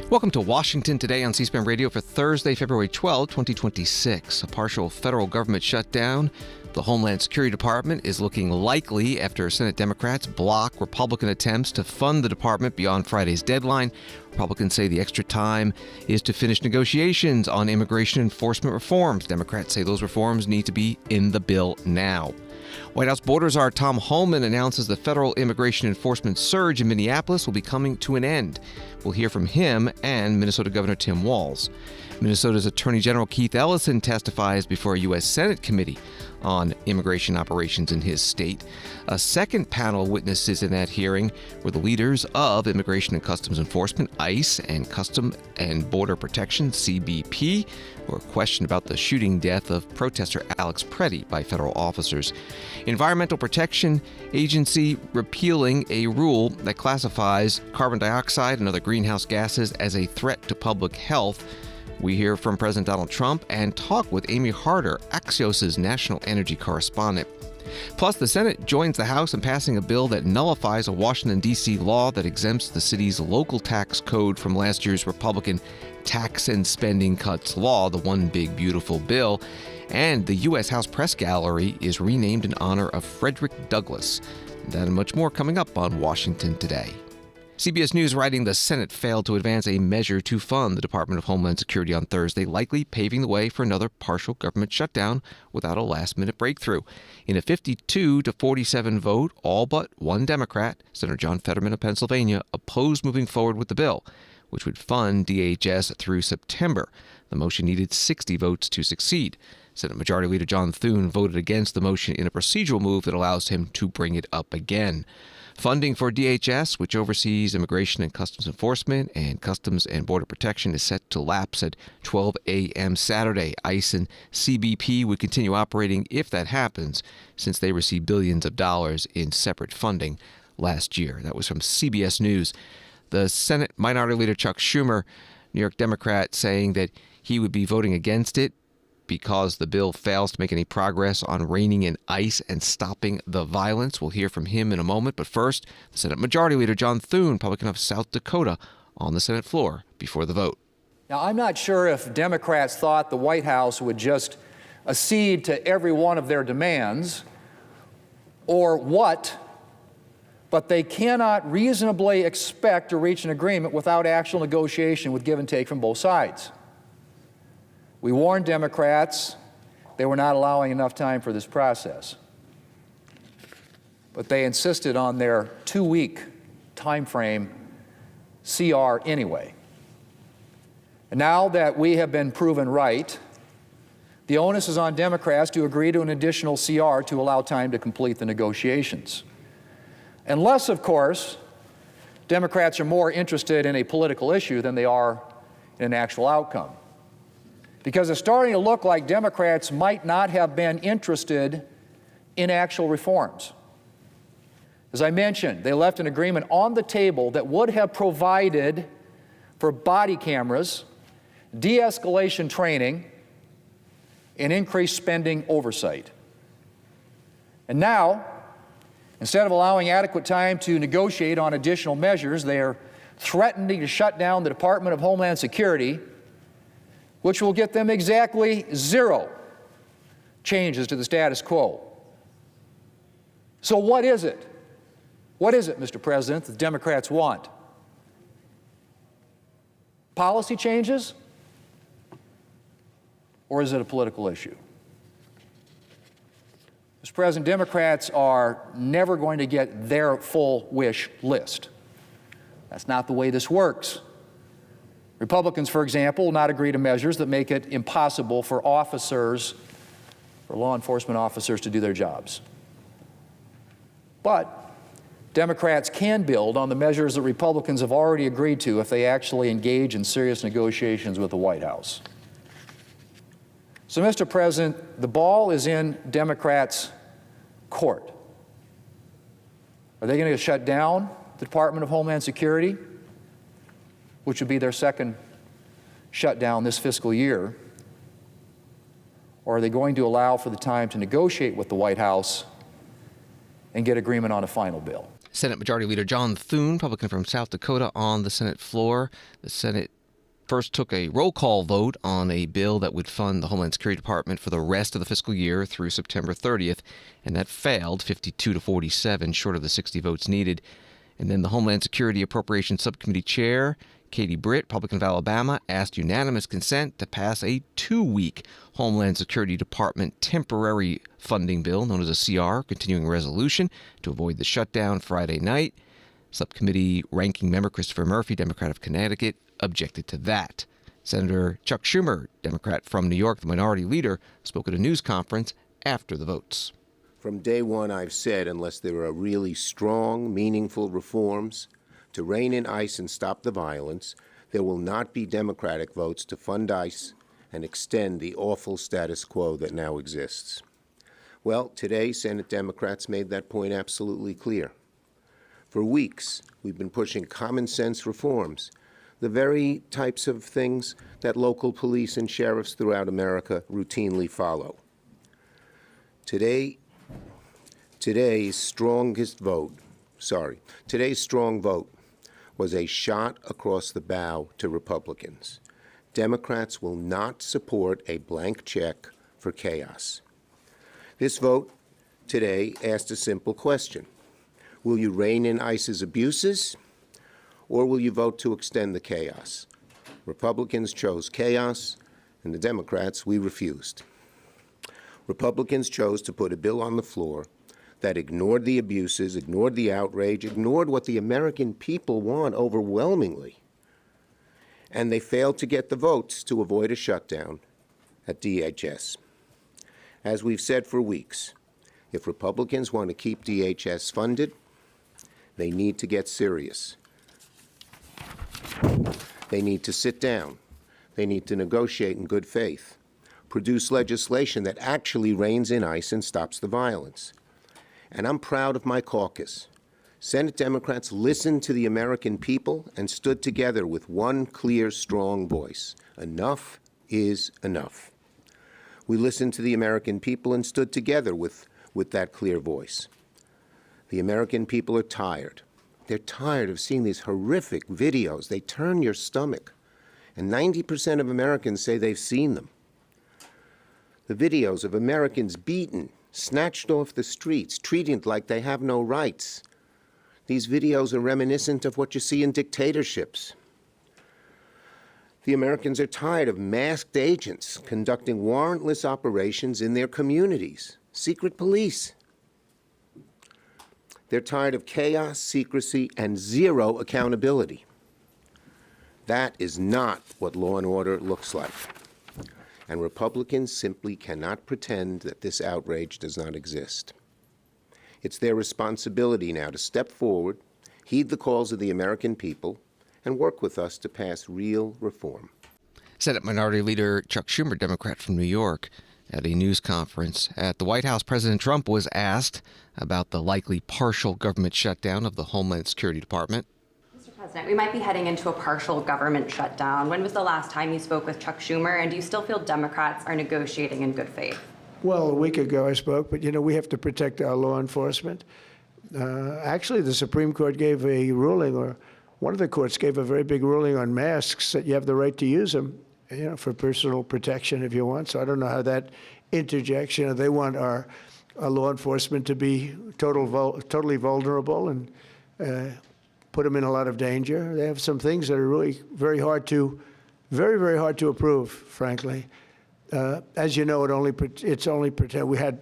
Welcome to Washington Today on C-SPAN Radio for Thursday, February 12, 2026. A partial federal government shutdown. The Homeland Security Department is looking likely after Senate Democrats block Republican attempts to fund the department beyond Friday's deadline. Republicans say the extra time is to finish negotiations on immigration enforcement reforms. Democrats say those reforms need to be in the bill now. White House border czar Tom Homan announces the federal immigration enforcement surge in Minneapolis will be coming to an end. We'll hear from him and Minnesota Governor Tim Walz. Minnesota's Attorney General Keith Ellison testifies before a U.S. Senate committee on immigration operations in his state. A second panel of witnesses in that hearing were the leaders of Immigration and Customs Enforcement, ICE, and Custom and Border Protection, CBP, who are questioned about the shooting death of protester Alex Pretti by federal officers. Environmental Protection Agency repealing a rule that classifies carbon dioxide and other greenhouse gases as a threat to public health. We hear from President Donald Trump and talk with Amy Harder, Axios' national energy correspondent. Plus, the Senate joins the House in passing a bill that nullifies a Washington, D.C. law that exempts the city's local tax code from last year's Republican tax and spending cuts law, the One Big Beautiful Bill. And the U.S. House Press Gallery is renamed in honor of Frederick Douglass. That and much more coming up on Washington Today. CBS News writing the Senate failed to advance a measure to fund the Department of Homeland Security on Thursday, likely paving the way for another partial government shutdown without a last-minute breakthrough. In a 52-47 vote, all but one Democrat, Senator John Fetterman of Pennsylvania, opposed moving forward with the bill, which would fund DHS through September. The motion needed 60 votes to succeed. Senate Majority Leader John Thune voted against the motion in a procedural move that allows him to bring it up again. Funding for DHS, which oversees Immigration and Customs Enforcement and Customs and Border Protection, is set to lapse at 12 a.m. Saturday. ICE and CBP would continue operating if that happens, since they received billions of dollars in separate funding last year. That was from CBS News. The Senate Minority Leader Chuck Schumer, New York Democrat, saying that he would be voting against it because the bill fails to make any progress on reining in ICE and stopping the violence. We'll hear from him in a moment. But first, the Senate Majority Leader John Thune, Republican of South Dakota, on the Senate floor before the vote. Now, I'm not sure if Democrats thought the White House would just accede to every one of their demands or what, but they cannot reasonably expect to reach an agreement without actual negotiation with give and take from both sides. We warned Democrats they were not allowing enough time for this process. But they insisted on their 2-week time frame CR anyway. And now that we have been proven right, the onus is on Democrats to agree to an additional CR to allow time to complete the negotiations. Unless, of course, Democrats are more interested in a political issue than they are in an actual outcome. Because it's starting to look like Democrats might not have been interested in actual reforms. As I mentioned, they left an agreement on the table that would have provided for body cameras, de-escalation training, and increased spending oversight. And now, instead of allowing adequate time to negotiate on additional measures, they are threatening to shut down the Department of Homeland Security, which will get them exactly 0 changes to the status quo. So what is it? What is it, Mr. President, that the Democrats want? Policy changes? Or is it a political issue? Mr. President, Democrats are never going to get their full wish list. That's not the way this works. Republicans, for example, will not agree to measures that make it impossible for law enforcement officers to do their jobs. But Democrats can build on the measures that Republicans have already agreed to if they actually engage in serious negotiations with the White House. So, Mr. President, the ball is in Democrats' court. Are they going to shut down the Department of Homeland Security, which would be their second shutdown this fiscal year? Or are they going to allow for the time to negotiate with the White House and get agreement on a final bill? Senate Majority Leader John Thune, Republican from South Dakota, on the Senate floor. The Senate first took a roll call vote on a bill that would fund the Homeland Security Department for the rest of the fiscal year through September 30th, and that failed 52-47, short of the 60 votes needed. And then the Homeland Security Appropriations Subcommittee Chair, Katie Britt, Republican of Alabama, asked unanimous consent to pass a 2-week Homeland Security Department temporary funding bill known as a CR, continuing resolution, to avoid the shutdown Friday night. Subcommittee ranking member Christopher Murphy, Democrat of Connecticut, objected to that. Senator Chuck Schumer, Democrat from New York, the minority leader, spoke at a news conference after the votes. From day one, I've said unless there are really strong, meaningful reforms to rein in ICE and stop the violence, there will not be Democratic votes to fund ICE and extend the awful status quo that now exists. Well, today, Senate Democrats made that point absolutely clear. For weeks, we've been pushing common sense reforms, the very types of things that local police and sheriffs throughout America routinely follow. Today's strong vote was a shot across the bow to Republicans. Democrats will not support a blank check for chaos. This vote today asked a simple question. Will you rein in ICE's abuses, or will you vote to extend the chaos? Republicans chose chaos, and the Democrats, we refused. Republicans chose to put a bill on the floor that ignored the abuses, ignored the outrage, ignored what the American people want overwhelmingly. And they failed to get the votes to avoid a shutdown at DHS. As we've said for weeks, if Republicans want to keep DHS funded, they need to get serious. They need to sit down. They need to negotiate in good faith, produce legislation that actually reins in ICE and stops the violence. And I'm proud of my caucus. Senate Democrats listened to the American people and stood together with one clear, strong voice. Enough is enough. We listened to the American people and stood together with that clear voice. The American people are tired. They're tired of seeing these horrific videos. They turn your stomach. And 90% of Americans say they've seen them. The videos of Americans beaten, snatched off the streets, treated like they have no rights. These videos are reminiscent of what you see in dictatorships. The Americans are tired of masked agents conducting warrantless operations in their communities, secret police. They're tired of chaos, secrecy, and zero accountability. That is not what law and order looks like. And Republicans simply cannot pretend that this outrage does not exist. It's their responsibility now to step forward, heed the calls of the American people, and work with us to pass real reform. Senate Minority Leader Chuck Schumer, Democrat from New York, at a news conference at the White House. President Trump was asked about the likely partial government shutdown of the Homeland Security Department. Mr. President, we might be heading into a partial government shutdown. When was the last time you spoke with Chuck Schumer, and do you still feel Democrats are negotiating in good faith? Well, a week ago I spoke, but, we have to protect our law enforcement. Actually, the Supreme Court gave a ruling, or one of the courts gave a very big ruling on masks, that you have the right to use them, for personal protection if you want. So I don't know how that interjects. They want our law enforcement to be totally vulnerable and put them in a lot of danger. They have some things that are really very, very hard to approve, frankly. As you know, it's only pretend. We had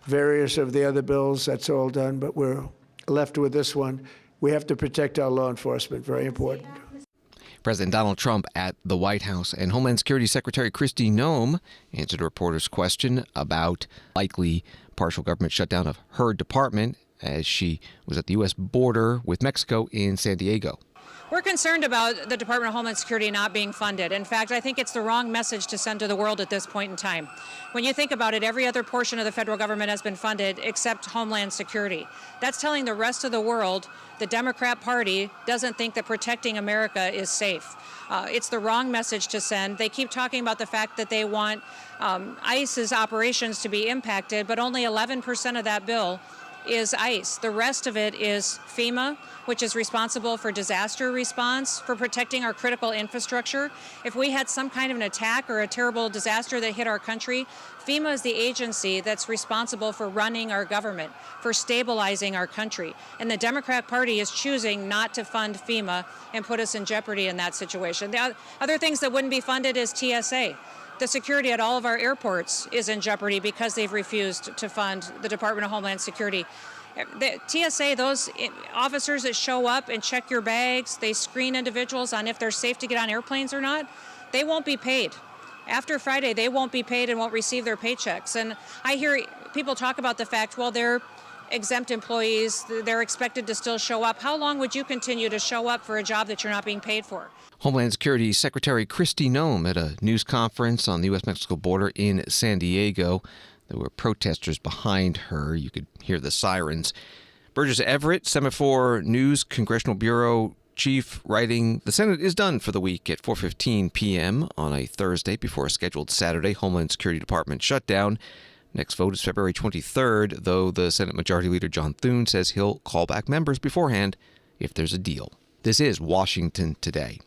various of the other bills. That's all done, but we're left with this one. We have to protect our law enforcement. Very important. President Donald Trump at the White House, and Homeland Security Secretary Kristi Gnome answered a reporter's question about likely partial government shutdown of her department as she was at the U.S. border with Mexico in San Diego. We're concerned about the Department of Homeland Security not being funded. In fact, I think it's the wrong message to send to the world at this point in time. When you think about it, every other portion of the federal government has been funded except Homeland Security. That's telling the rest of the world the Democrat Party doesn't think that protecting America is safe. It's the wrong message to send. They keep talking about the fact that they want ICE's operations to be impacted, but only 11% of that bill is ICE. The rest of it is FEMA, which is responsible for disaster response, for protecting our critical infrastructure. If we had some kind of an attack or a terrible disaster that hit our country, FEMA is the agency that's responsible for running our government, for stabilizing our country. And the Democrat Party is choosing not to fund FEMA and put us in jeopardy in that situation. The other things that wouldn't be funded is TSA. The security at all of our airports is in jeopardy because they've refused to fund the Department of Homeland Security. The TSA, those officers that show up and check your bags, they screen individuals on if they're safe to get on airplanes or not, they won't be paid. After Friday, they won't be paid and won't receive their paychecks. And I hear people talk about the fact, well, they're exempt employees, they're expected to still show up. How long would you continue to show up for a job that you're not being paid for? Homeland Security Secretary Gnome at a news conference on the U.S.-Mexico border in San Diego. There were protesters behind her. You could hear the sirens. Burgess Everett, Semaphore News Congressional Bureau Chief, writing, the Senate is done for the week at 4:15 p.m. on a Thursday before a scheduled Saturday Homeland Security Department shutdown. Next vote is February 23rd, though the Senate Majority Leader John Thune says he'll call back members beforehand if there's a deal. This is Washington Today.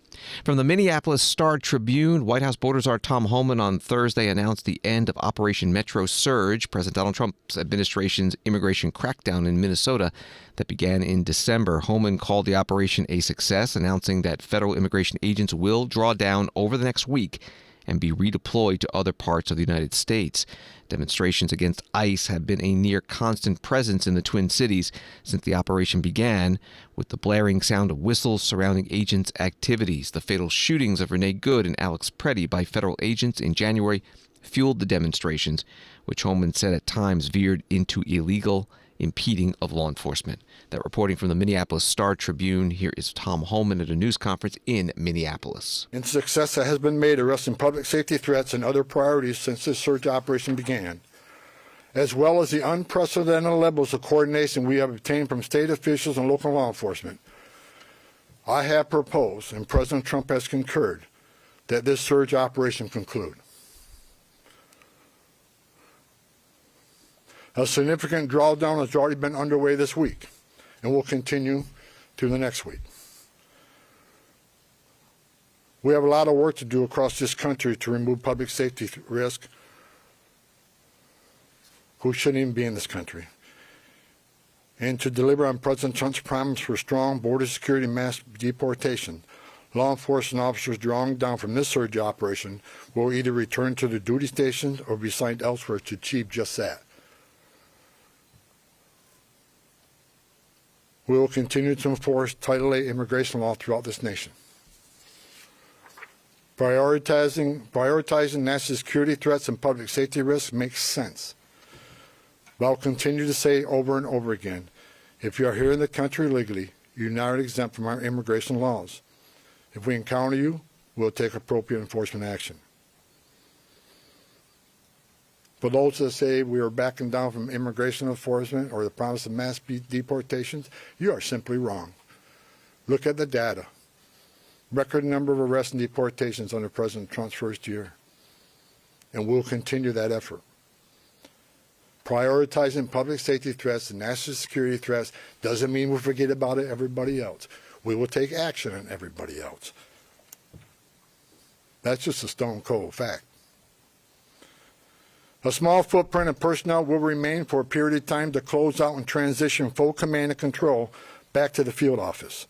From the Minneapolis Star-Tribune, White House Border Czar Tom Homan on Thursday announced the end of Operation Metro Surge, President Donald Trump's administration's immigration crackdown in Minnesota that began in December. Homan called the operation a success, announcing that federal immigration agents will draw down over the next week and be redeployed to other parts of the United States. Demonstrations against ICE have been a near constant presence in the Twin Cities since the operation began, with the blaring sound of whistles surrounding agents' activities. The fatal shootings of Renee Good and Alex Pretti by federal agents in January fueled the demonstrations, which Homan said at times veered into illegal impeding of law enforcement. That reporting from the Minneapolis Star-Tribune. Here is Tom Homan at a news conference in Minneapolis. In success that has been made addressing public safety threats and other priorities since this surge operation began, as well as the unprecedented levels of coordination we have obtained from state officials and local law enforcement, I have proposed, and President Trump has concurred, that this surge operation conclude. A significant drawdown has already been underway this week and will continue to the next week. We have a lot of work to do across this country to remove public safety risk who shouldn't even be in this country, and to deliver on President Trump's promise for strong border security and mass deportation. Law enforcement officers drawing down from this surge operation will either return to their duty stations or be assigned elsewhere to achieve just that. We will continue to enforce Title VIII immigration law throughout this nation. Prioritizing national security threats and public safety risks makes sense. But I'll continue to say over and over again, if you are here in the country legally, you're not exempt from our immigration laws. If we encounter you, we'll take appropriate enforcement action. For those that say we are backing down from immigration enforcement or the promise of mass deportations, you are simply wrong. Look at the data. Record number of arrests and deportations under President Trump's first year. And we'll continue that effort. Prioritizing public safety threats and national security threats doesn't mean we'll forget about everybody else. We will take action on everybody else. That's just a stone cold fact. A small footprint of personnel will remain for a period of time to close out and transition full command and control back to the field office,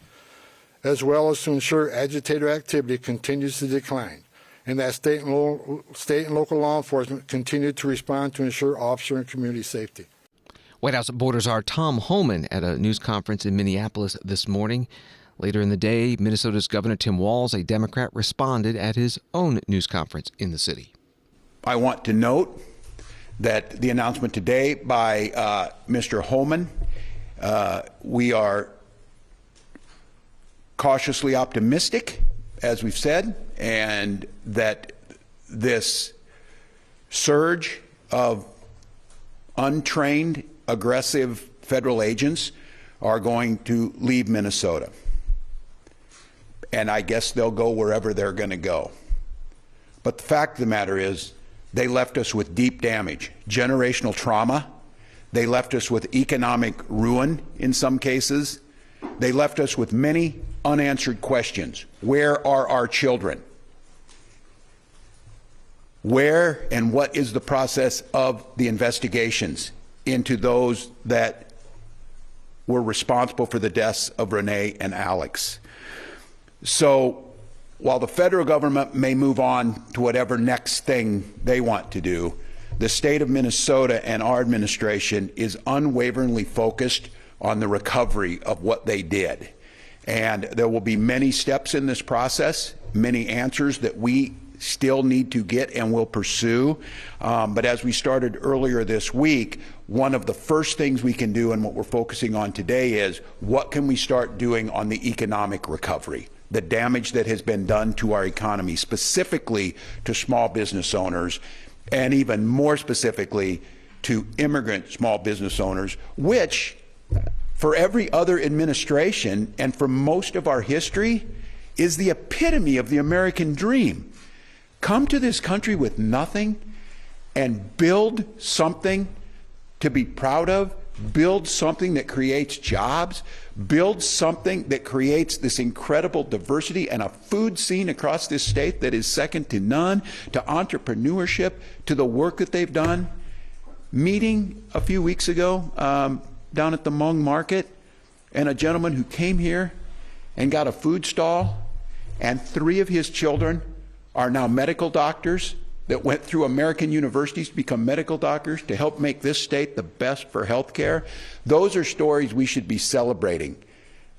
as well as to ensure agitator activity continues to decline, and that state and local law enforcement continue to respond to ensure officer and community safety. White House Border Czar Tom Homan at a news conference in Minneapolis this morning. Later in the day, Minnesota's Governor Tim Walz, a Democrat, responded at his own news conference in the city. I want to note that the announcement today by Mr. Homan, we are cautiously optimistic, as we've said, and that this surge of untrained, aggressive federal agents are going to leave Minnesota. And I guess they'll go wherever they're going to go. But the fact of the matter is, they left us with deep damage, generational trauma They left us with economic ruin in some cases. They left us with many unanswered questions. Where are our children? Where and what is the process of the investigations into those that were responsible for the deaths of Renee and Alex? So while the federal government may move on to whatever next thing they want to do, the state of Minnesota and our administration is unwaveringly focused on the recovery of what they did. And there will be many steps in this process, many answers that we still need to get and will pursue. But as we started earlier this week, one of the first things we can do and what we're focusing on today is what can we start doing on the economic recovery, the damage that has been done to our economy, specifically to small business owners, and even more specifically to immigrant small business owners, which for every other administration and for most of our history is the epitome of the American dream. Come to this country with nothing and build something to be proud of, build something that creates jobs, build something that creates this incredible diversity and a food scene across this state that is second to none, to entrepreneurship, to the work that they've done. Meeting a few weeks ago down at the Hmong market, and a gentleman who came here and got a food stall, and 3 of his children are now medical doctors that went through American universities to become medical doctors to help make this state the best for healthcare. Those are stories we should be celebrating,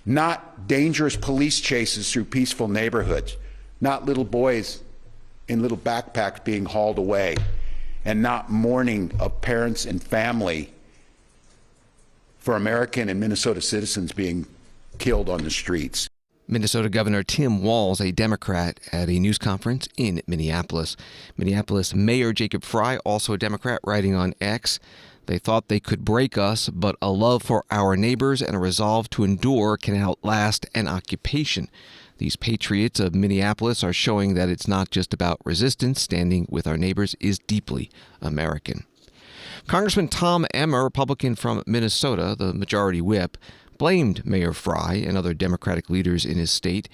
not dangerous police chases through peaceful neighborhoods, not little boys in little backpacks being hauled away, and not mourning of parents and family for American and Minnesota citizens being killed on the streets. Minnesota Governor Tim Walz, a Democrat, at a news conference in Minneapolis. Minneapolis Mayor Jacob Frey, also a Democrat, writing on X, "They thought they could break us, but a love for our neighbors and a resolve to endure can outlast an occupation. These patriots of Minneapolis are showing that it's not just about resistance. Standing with our neighbors is deeply American." Congressman Tom Emmer, Republican from Minnesota, the majority whip, blamed Mayor Frey and other Democratic leaders in his state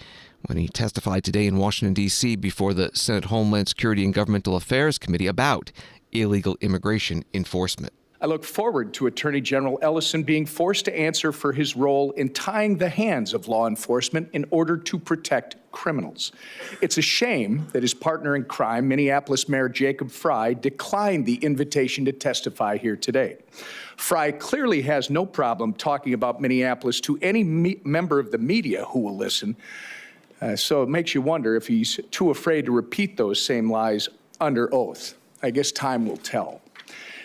when he testified today in Washington, D.C. before the Senate Homeland Security and Governmental Affairs Committee about illegal immigration enforcement. I look forward to Attorney General Ellison being forced to answer for his role in tying the hands of law enforcement in order to protect criminals. It's a shame that his partner in crime, Minneapolis Mayor Jacob Frey, declined the invitation to testify here today. Frey clearly has no problem talking about Minneapolis to any member of the media who will listen. So it makes you wonder if he's too afraid to repeat those same lies under oath. I guess time will tell.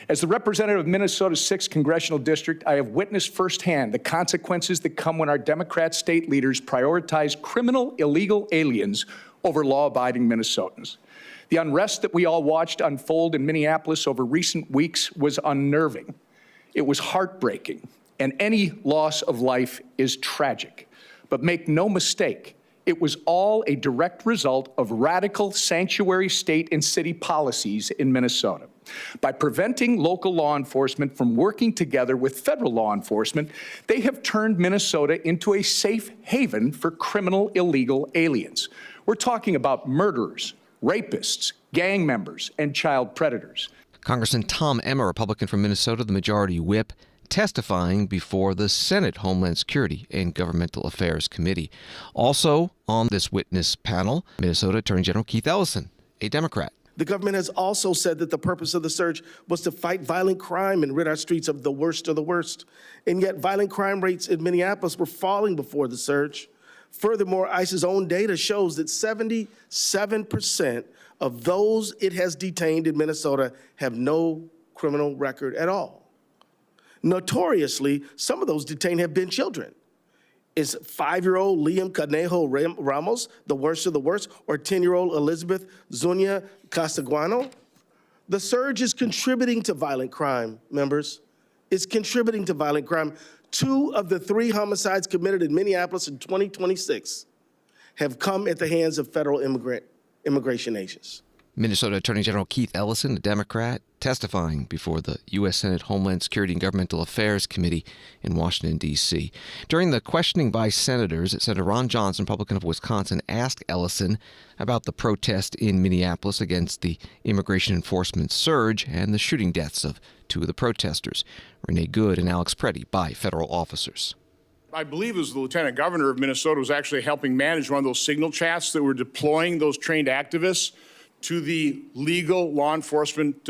As the representative of Minnesota's 6th congressional district, I have witnessed firsthand the consequences that come when our Democrat state leaders prioritize criminal illegal aliens over law-abiding Minnesotans. The unrest that we all watched unfold in Minneapolis over recent weeks was unnerving. It was heartbreaking, and any loss of life is tragic. But make no mistake, it was all a direct result of radical sanctuary state and city policies in Minnesota. By preventing local law enforcement from working together with federal law enforcement, they have turned Minnesota into a safe haven for criminal illegal aliens. We're talking about murderers, rapists, gang members, and child predators. Congressman Tom Emmer, Republican from Minnesota, the majority whip, testifying before the Senate Homeland Security and Governmental Affairs Committee. Also on this witness panel, Minnesota Attorney General Keith Ellison, a Democrat. The government has also said that the purpose of the surge was to fight violent crime and rid our streets of the worst of the worst. And yet violent crime rates in Minneapolis were falling before the surge. Furthermore, ICE's own data shows that 77% of those it has detained in Minnesota have no criminal record at all. Notoriously, some of those detained have been children. Is 5-year-old Liam Conejo Ramos the worst of the worst, or 10-year-old Elizabeth Zunia Castaguano? The surge is contributing to violent crime, members. It's contributing to violent crime. 2 of the 3 homicides committed in Minneapolis in 2026 have come at the hands of federal immigration agents. Minnesota Attorney General Keith Ellison, a Democrat, testifying before the U.S. Senate Homeland Security and Governmental Affairs Committee in Washington, D.C. During the questioning by senators, Senator Ron Johnson, Republican of Wisconsin, asked Ellison about the protest in Minneapolis against the immigration enforcement surge and the shooting deaths of two of the protesters, Renee Good and Alex Pretti, by federal officers. I believe it was the lieutenant governor of Minnesota was actually helping manage one of those signal chats that were deploying those trained activists to the legal law enforcement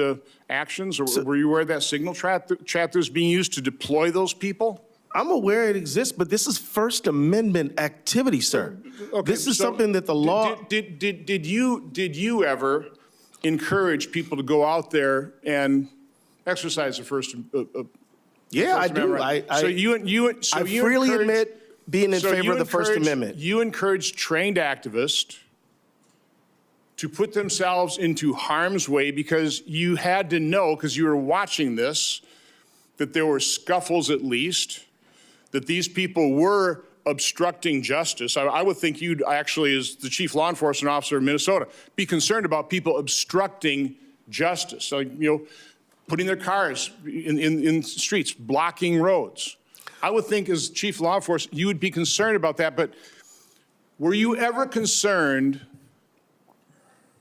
actions? Or were you aware of that signal chat that was being used to deploy those people? I'm aware it exists, but this is First Amendment activity, sir. Okay, this is something that the law... Did you ever encourage people to go out there and exercise the First Yeah, I do. Right? I freely admit being in favor of the First Amendment. You encourage trained activists to put themselves into harm's way because you had to know, because you were watching this, that there were scuffles at least, that these people were obstructing justice. I would think you'd actually, as the chief law enforcement officer of Minnesota, be concerned about people obstructing justice. So, putting their cars in streets, blocking roads. I would think as chief law enforcement, you would be concerned about that, but were you ever concerned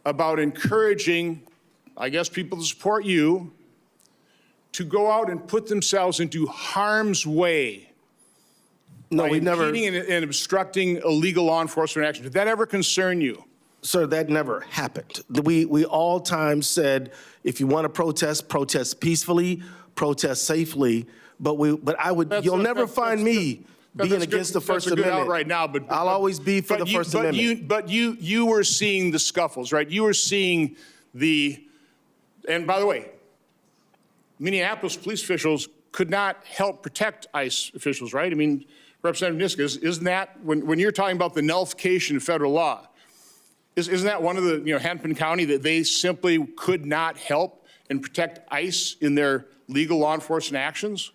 about encouraging, I guess, people to support you to go out and put themselves into harm's way? No, we never. Impeding and obstructing illegal law enforcement action. Did that ever concern you? Sir, that never happened. We all times said, if you want to protest, protest peacefully, protest safely. But you'll never find me being against the First Amendment right now, but I'll always be for the First Amendment. But you were seeing the scuffles, right? You were seeing and by the way, Minneapolis police officials could not help protect ICE officials, right? I mean, Representative Niska, isn't that, when you're talking about the nullification of federal law, isn't that one of the, Hennepin County, that they simply could not help and protect ICE in their legal law enforcement actions?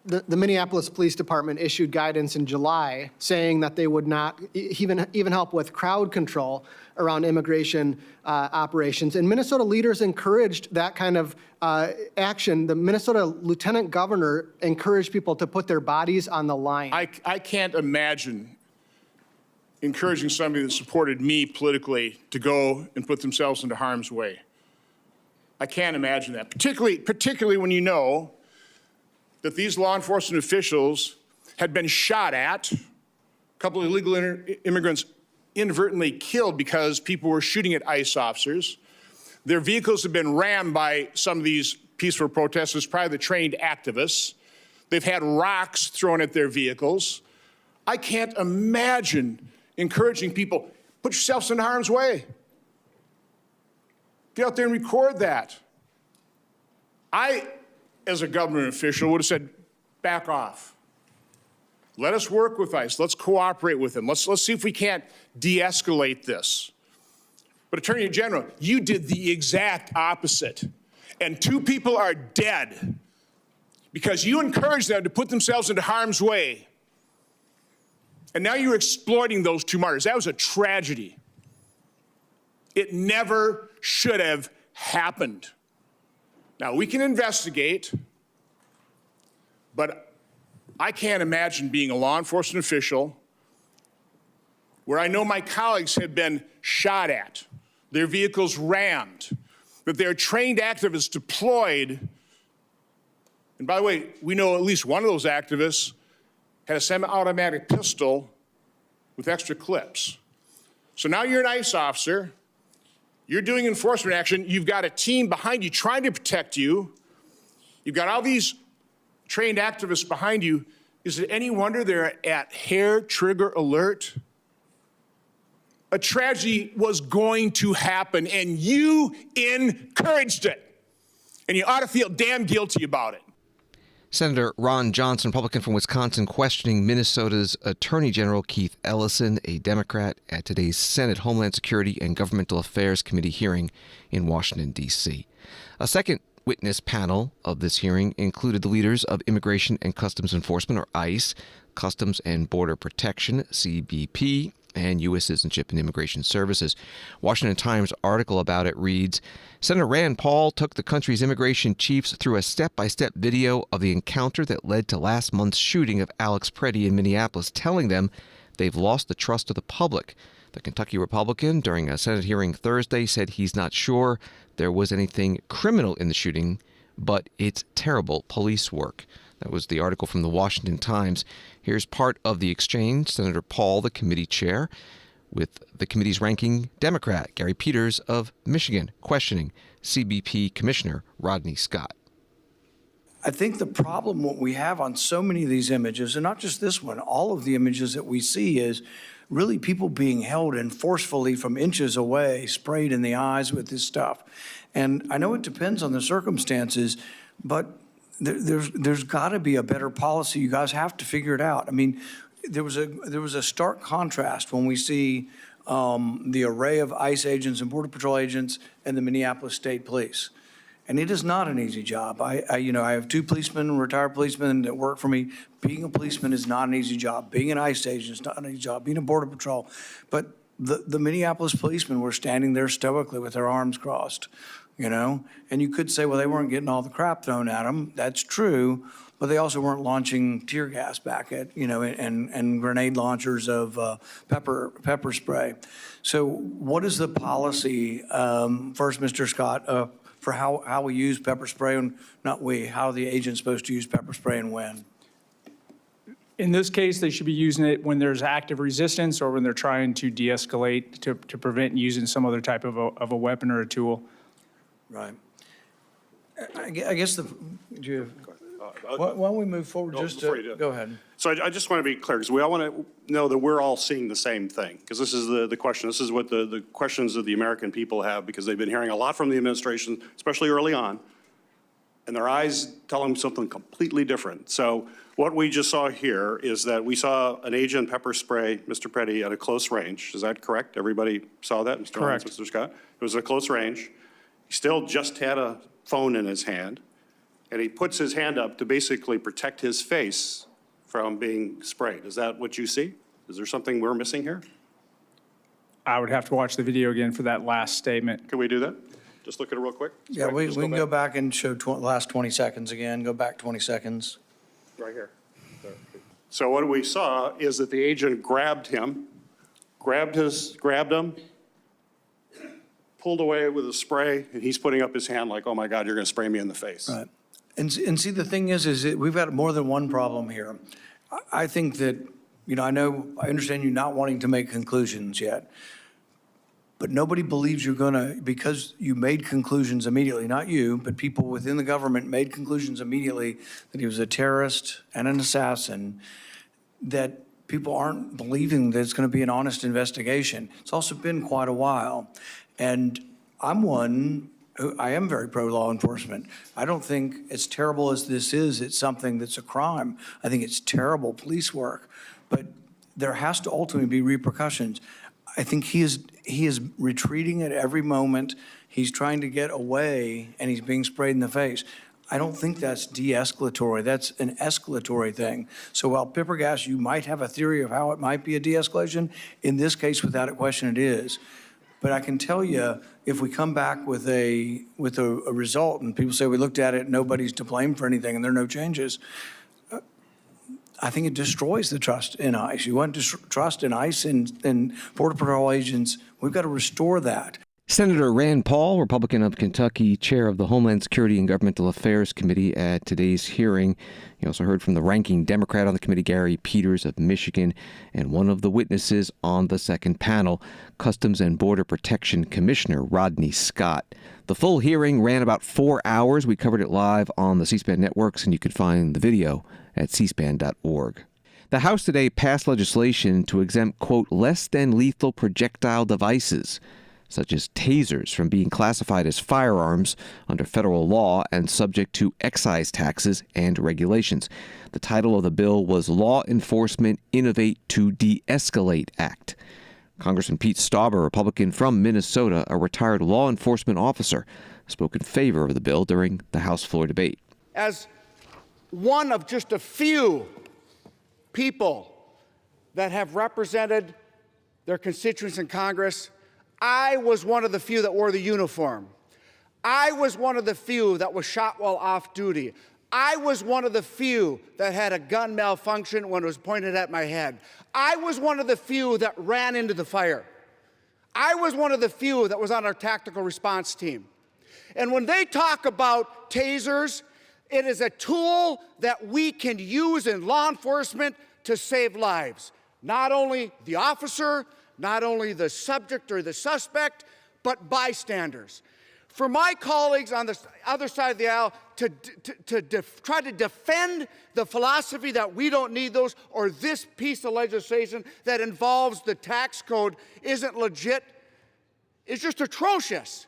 The Minneapolis Police Department issued guidance in July saying that they would not even help with crowd control around immigration operations. And Minnesota leaders encouraged that kind of action. The Minnesota Lieutenant Governor encouraged people to put their bodies on the line. I can't imagine encouraging somebody that supported me politically to go and put themselves into harm's way. I can't imagine that, particularly when you know that these law enforcement officials had been shot at, a couple of illegal immigrants inadvertently killed because people were shooting at ICE officers. Their vehicles have been rammed by some of these peaceful protesters, probably the trained activists. They've had rocks thrown at their vehicles. I can't imagine encouraging people, put yourselves in harm's way. Get out there and record that. I, as a government official, would have said, back off. Let us work with ICE. Let's cooperate with them. Let's see if we can't de-escalate this. But Attorney General, you did the exact opposite. And 2 people are dead because you encouraged them to put themselves into harm's way. And now you're exploiting those 2 martyrs. That was a tragedy. It never should have happened. Now, we can investigate, but I can't imagine being a law enforcement official where I know my colleagues have been shot at, their vehicles rammed, that their trained activists deployed. And by the way, we know at least one of those activists had a semi-automatic pistol with extra clips. So now you're an ICE officer. You're doing enforcement action. You've got a team behind you trying to protect you. You've got all these trained activists behind you. Is it any wonder they're at hair trigger alert? A tragedy was going to happen, and you encouraged it. And you ought to feel damn guilty about it. Senator Ron Johnson, Republican from Wisconsin, questioning Minnesota's Attorney General Keith Ellison, a Democrat, at today's Senate Homeland Security and Governmental Affairs Committee hearing in Washington, D.C. A second witness panel of this hearing included the leaders of Immigration and Customs Enforcement, or ICE, Customs and Border Protection, CBP, and U.S. Citizenship and Immigration Services. Washington Times article about it reads, Senator Rand Paul took the country's immigration chiefs through a step-by-step video of the encounter that led to last month's shooting of Alex Pretti in Minneapolis, telling them they've lost the trust of the public. The Kentucky Republican, during a Senate hearing Thursday, said he's not sure there was anything criminal in the shooting, but it's terrible police work. That was the article from the Washington Times. Here's part of the exchange. Senator Paul, the committee chair, with the committee's ranking Democrat, Gary Peters of Michigan, questioning CBP Commissioner Rodney Scott. I think the problem what we have on so many of these images, and not just this one, all of the images that we see is really people being held in forcefully from inches away, sprayed in the eyes with this stuff. And I know it depends on the circumstances, but there's got to be a better policy. You guys have to figure it out. I mean, there was a stark contrast when we see the array of ICE agents and Border Patrol agents and the Minneapolis State Police. And it is not an easy job. I have 2 policemen, retired policemen that work for me. Being a policeman is not an easy job. Being an ICE agent is not an easy job. Being a Border Patrol. But the Minneapolis policemen were standing there stoically with their arms crossed, and you could say, well, they weren't getting all the crap thrown at them. That's true. But they also weren't launching tear gas back at, and grenade launchers of pepper spray. So what is the policy, first, Mr. Scott, for how we use pepper spray, and not we, how the agent's supposed to use pepper spray and when? In this case, they should be using it when there's active resistance or when they're trying to de-escalate to prevent using some other type of a weapon or a tool. Right. I guess why don't we move forward go ahead. So I just want to be clear, because we all want to know that we're all seeing the same thing, because this is the question. This is what the questions of the American people have, because they've been hearing a lot from the administration, especially early on, and their eyes tell them something completely different. So what we just saw here is that we saw an agent pepper spray Mr. Pretti at a close range. Is that correct? Everybody saw that, Mr. Correct. Mr. Scott? It was at a close range. He still just had a phone in his hand, and he puts his hand up to basically protect his face from being sprayed. Is that what you see? Is there something we're missing here? I would have to watch the video again for that last statement. Can we do that? Just look at it real quick. Yeah, we can go back and show last 20 seconds again. Go back 20 seconds. Right here. So what we saw is that the agent grabbed him, grabbed him, pulled away with a spray, and he's putting up his hand like, oh my God, you're going to spray me in the face. Right. And see, the thing is that we've got more than one problem here. I think that, I understand you not wanting to make conclusions yet, but nobody believes you're going to, because you made conclusions immediately, not you, but people within the government made conclusions immediately that he was a terrorist and an assassin, that people aren't believing that it's going to be an honest investigation. It's also been quite a while. And I'm one who, I am very pro-law enforcement. I don't think, as terrible as this is, it's something that's a crime. I think it's terrible police work. But there has to ultimately be repercussions. I think he is retreating at every moment. He's trying to get away, and he's being sprayed in the face. I don't think that's de-escalatory. That's an escalatory thing. So while pepper gas, you might have a theory of how it might be a de-escalation, in this case, without a question, it is. But I can tell you, if we come back with a result and people say we looked at it, nobody's to blame for anything, and there are no changes, I think it destroys the trust in ICE. You want to trust in ICE and Border Patrol agents. We've got to restore that. Senator Rand Paul, Republican of Kentucky, chair of the Homeland Security and Governmental Affairs Committee at today's hearing. You also heard from the ranking Democrat on the committee, Gary Peters of Michigan, and one of the witnesses on the second panel, Customs and Border Protection Commissioner Rodney Scott. The full hearing ran about 4 hours. We covered it live on the C-SPAN networks, and you can find the video at cspan.org. The House today passed legislation to exempt, quote, less than lethal projectile devices, such as tasers, from being classified as firearms under federal law and subject to excise taxes and regulations. The title of the bill was Law Enforcement Innovate to De-Escalate Act. Congressman Pete Stauber, Republican from Minnesota, a retired law enforcement officer, spoke in favor of the bill during the House floor debate. As one of just a few people that have represented their constituents in Congress, I was one of the few that wore the uniform. I was one of the few that was shot while off duty. I was one of the few that had a gun malfunction when it was pointed at my head. I was one of the few that ran into the fire. I was one of the few that was on our tactical response team. And when they talk about tasers, it is a tool that we can use in law enforcement to save lives. Not only the officer, not only the subject or the suspect, but bystanders. For my colleagues on the other side of the aisle to try to defend the philosophy that we don't need those, or this piece of legislation that involves the tax code isn't legit, is just atrocious.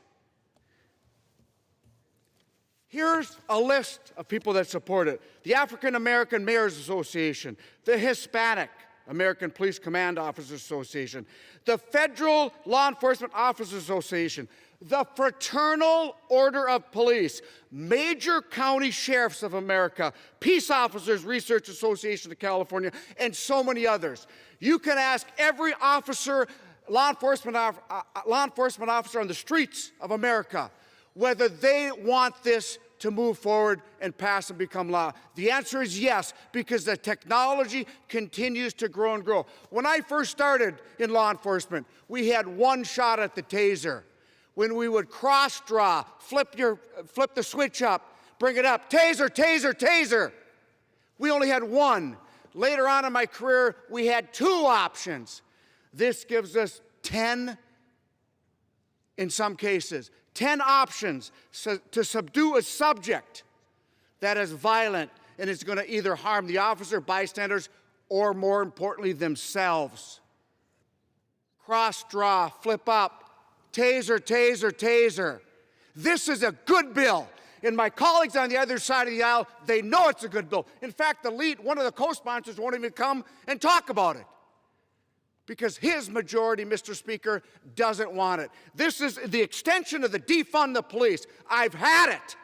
Here's a list of people that support it. The African American Mayors Association, the Hispanic American Police Command Officers Association, the Federal Law Enforcement Officers Association, the Fraternal Order of Police, major county sheriffs of America, Peace Officers Research Association of California, and so many others. You can ask every officer, law enforcement officer on the streets of America whether they want this to move forward and pass and become law. The answer is yes, because the technology continues to grow and grow. When I first started in law enforcement, we had one shot at the taser. When we would cross draw, flip the switch up, bring it up, taser, taser, taser. We only had one. Later on in my career, we had 2 options. This gives us 10 in some cases. 10 options to subdue a subject that is violent and is going to either harm the officer, bystanders, or more importantly, themselves. Cross draw, flip up, taser, taser, taser. This is a good bill. And my colleagues on the other side of the aisle, they know it's a good bill. In fact, one of the co-sponsors won't even come and talk about it, because his majority, Mr. Speaker, doesn't want it. This is the extension of the defund the police. I've had it.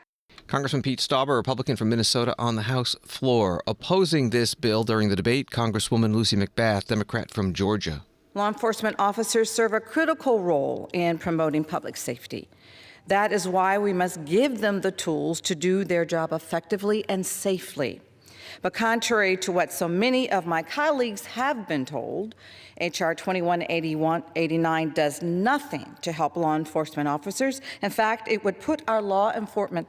Congressman Pete Stauber, Republican from Minnesota, on the House floor. Opposing this bill during the debate, Congresswoman Lucy McBath, Democrat from Georgia. Law enforcement officers serve a critical role in promoting public safety. That is why we must give them the tools to do their job effectively and safely. But contrary to what so many of my colleagues have been told, H.R. 2189 does nothing to help law enforcement officers. In fact, it would put our law enforcement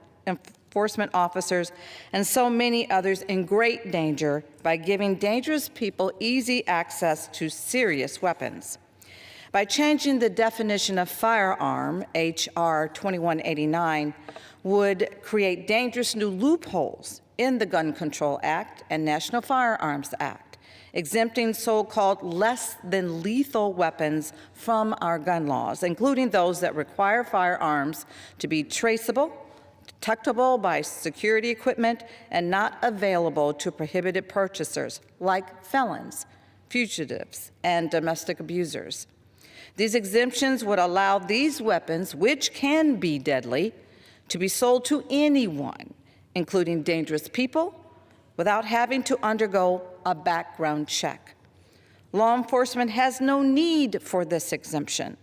officers and so many others in great danger by giving dangerous people easy access to serious weapons. By changing the definition of firearm, H.R. 2189 would create dangerous new loopholes in the Gun Control Act and National Firearms Act, exempting so-called less than lethal weapons from our gun laws, including those that require firearms to be traceable, detectable by security equipment, and not available to prohibited purchasers like felons, fugitives, and domestic abusers. These exemptions would allow these weapons, which can be deadly, to be sold to anyone, including dangerous people, without having to undergo a background check. Law enforcement has no need for this exemption.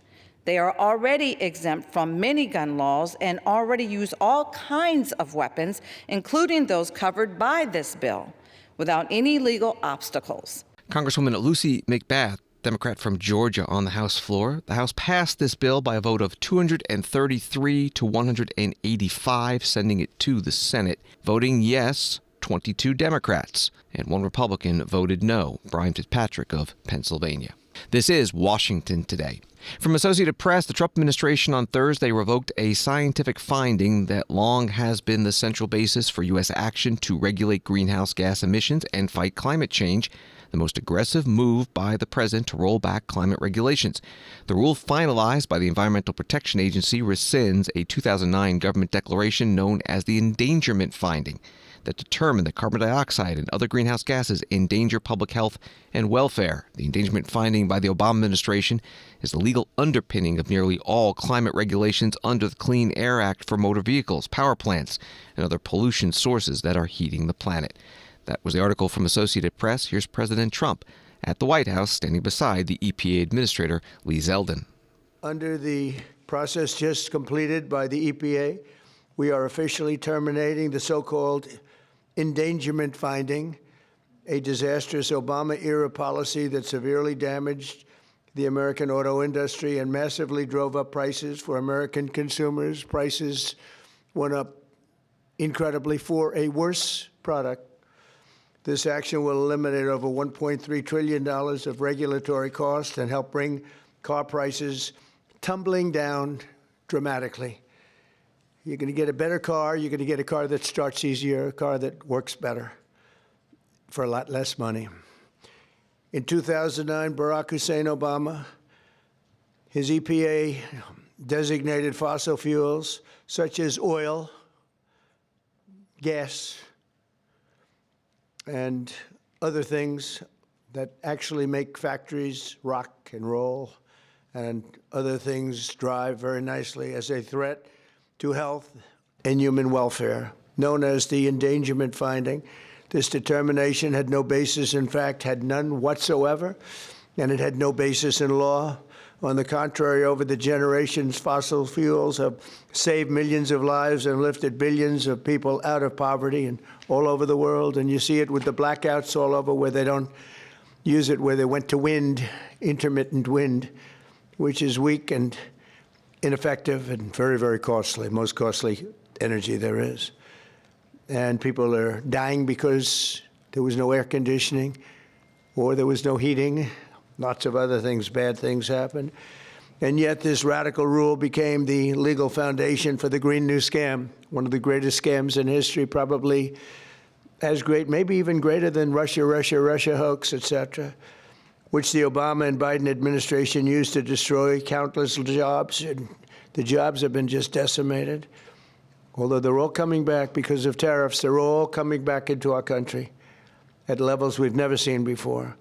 They are already exempt from many gun laws and already use all kinds of weapons, including those covered by this bill, without any legal obstacles. Congresswoman Lucy McBath, Democrat from Georgia, on the House floor. The House passed this bill by a vote of 233 to 185, sending it to the Senate. Voting yes, 22 Democrats, and 1 Republican voted no, Brian Fitzpatrick of Pennsylvania. This is Washington Today. From Associated Press, the Trump administration on Thursday revoked a scientific finding that long has been the central basis for U.S. action to regulate greenhouse gas emissions and fight climate change, the most aggressive move by the president to roll back climate regulations. The rule, finalized by the Environmental Protection Agency, rescinds a 2009 government declaration known as the endangerment finding that determined that carbon dioxide and other greenhouse gases endanger public health and welfare. The endangerment finding by the Obama administration is the legal underpinning of nearly all climate regulations under the Clean Air Act for motor vehicles, power plants, and other pollution sources that are heating the planet. That was the article from Associated Press. Here's President Trump at the White House, standing beside the EPA Administrator, Lee Zeldin. Under the process just completed by the EPA, we are officially terminating the so-called endangerment finding, a disastrous Obama-era policy that severely damaged the American auto industry and massively drove up prices for American consumers. Prices went up incredibly for a worse product. This action will eliminate over $1.3 trillion of regulatory costs and help bring car prices tumbling down dramatically. You're going to get a better car. You're going to get a car that starts easier, a car that works better for a lot less money. In 2009, Barack Hussein Obama, his EPA designated fossil fuels such as oil, gas, and other things that actually make factories rock and roll and other things drive very nicely as a threat to health and human welfare, known as the endangerment finding. This determination had no basis, in fact, had none whatsoever, and it had no basis in law. On the contrary, over the generations, fossil fuels have saved millions of lives and lifted billions of people out of poverty and all over the world. And you see it with the blackouts all over where they don't use it, where they went to wind, intermittent wind, which is weak and ineffective and very, very costly, most costly energy there is. And people are dying because there was no air conditioning or there was no heating. Lots of other things, bad things happened. And yet this radical rule became the legal foundation for the Green New Scam, one of the greatest scams in history, probably as great, maybe even greater than Russia hoax, et cetera, which the Obama and Biden administration used to destroy countless jobs. And the jobs have been just decimated. Although they're all coming back because of tariffs, they're all coming back into our country at levels we've never seen before.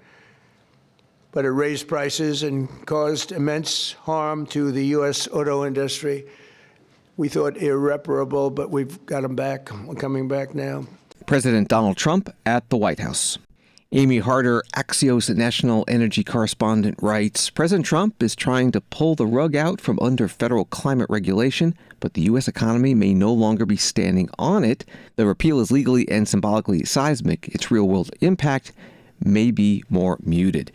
But it raised prices and caused immense harm to the U.S. auto industry. We thought irreparable, but we've got them back. We're coming back now. President Donald Trump at the White House. Amy Harder, Axios national energy correspondent, writes, President Trump is trying to pull the rug out from under federal climate regulation, but the U.S. economy may no longer be standing on it. The repeal is legally and symbolically seismic. Its real-world impact may be more muted.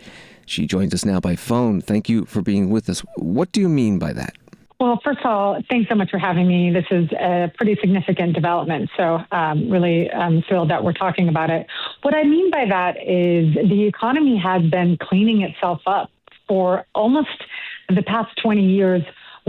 She joins us now by phone. Thank you for being with us. What do you mean by that? Well, first of all, thanks so much for having me. This is a pretty significant development, so really thrilled that we're talking about it. What I mean by that is the economy has been cleaning itself up for almost the past 20 years,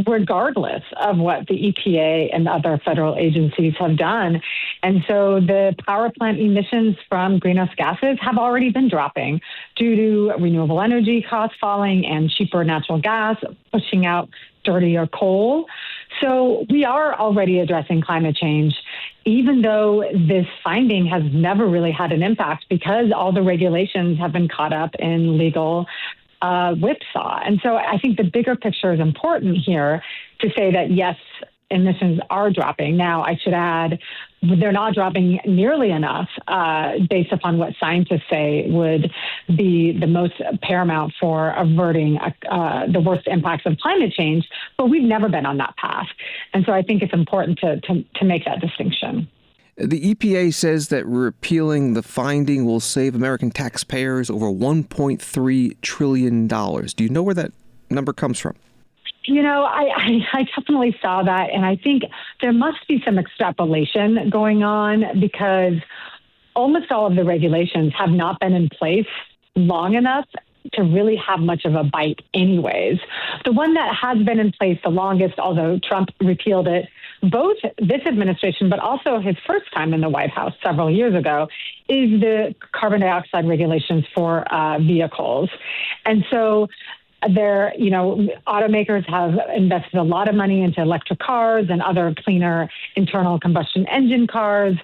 regardless of what the EPA and other federal agencies have done. And so the power plant emissions from greenhouse gases have already been dropping due to renewable energy costs falling and cheaper natural gas pushing out dirtier coal. So we are already addressing climate change, even though this finding has never really had an impact because all the regulations have been caught up in legal whipsaw. And so I think the bigger picture is important here to say that, yes, emissions are dropping. Now, I should add, they're not dropping nearly enough based upon what scientists say would be the most paramount for averting the worst impacts of climate change. But we've never been on that path. And so I think it's important to make that distinction. The EPA says that repealing the finding will save American taxpayers over $1.3 trillion. Do you know where that number comes from? You know, I definitely saw that, and I think there must be some extrapolation going on because almost all of the regulations have not been in place long enough to really have much of a bite anyways. The one that has been in place the longest, although Trump repealed it, both this administration, but also his first time in the White House several years ago, is the carbon dioxide regulations for vehicles. And so automakers have invested a lot of money into electric cars and other cleaner internal combustion engine cars.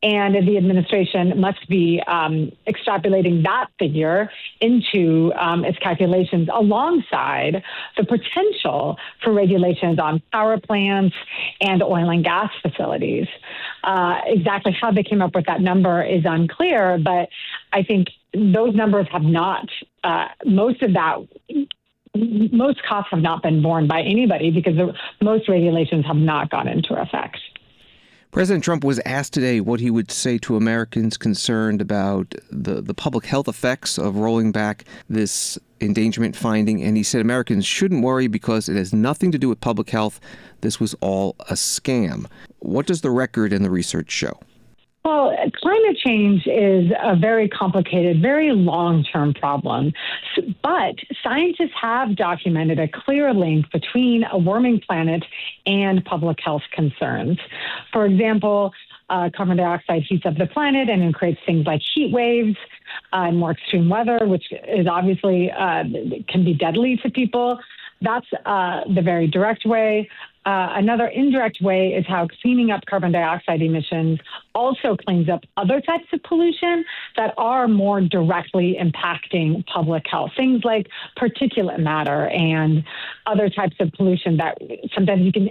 And the administration must be extrapolating that figure into its calculations alongside the potential for regulations on power plants and oil and gas facilities. Exactly how they came up with that number is unclear, but I think those numbers have not, most costs have not been borne by anybody because most regulations have not gone into effect. President Trump was asked today what he would say to Americans concerned about the public health effects of rolling back this endangerment finding, and he said Americans shouldn't worry because it has nothing to do with public health. This was all a scam. What does the record and the research show? Well, climate change is a very complicated, very long-term problem. But scientists have documented a clear link between a warming planet and public health concerns. For example, carbon dioxide heats up the planet and it creates things like heat waves and more extreme weather, which is obviously can be deadly to people. That's the very direct way. Another indirect way is how cleaning up carbon dioxide emissions also cleans up other types of pollution that are more directly impacting public health. Things like particulate matter and other types of pollution that sometimes you can